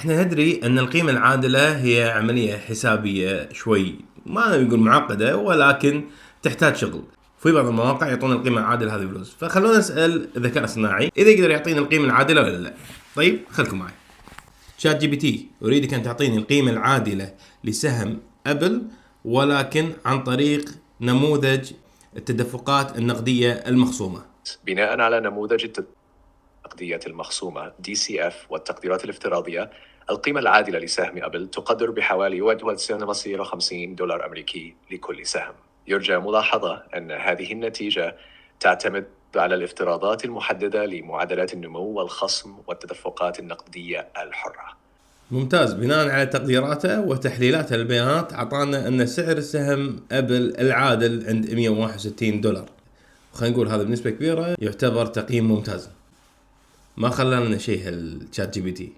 احنا ندري ان القيمة العادلة هي عملية حسابية شوي ما نقول معقدة، ولكن تحتاج شغل. في بعض المواقع يعطون القيمة العادلة هذه فلوس، فخلونا نسأل الذكاء الصناعي إذا يقدر يعطيني القيمة العادلة ولا لا. طيب خلكم معي. شات جي بي تي، أريدك أن تعطيني القيمة العادلة لسهم أبل، ولكن عن طريق نموذج التدفقات النقدية المخصومة. بناء على نموذج النقدية المخصومة DCF والتقديرات الافتراضية، القيمة العادلة لسهم أبل تقدر بحوالي 51.50 دولار أمريكي لكل سهم. يرجى ملاحظة أن هذه النتيجة تعتمد على الافتراضات المحددة لمعدلات النمو والخصم والتدفقات النقدية الحرة. ممتاز. بناء على تقديراته وتحليلاته للبيانات أعطانا أن سعر سهم أبل العادل عند 161 دولار. خلينا نقول هذا بنسبة كبيرة يعتبر تقييم ممتاز. ما خلانا نشيه الشات جي بي تي.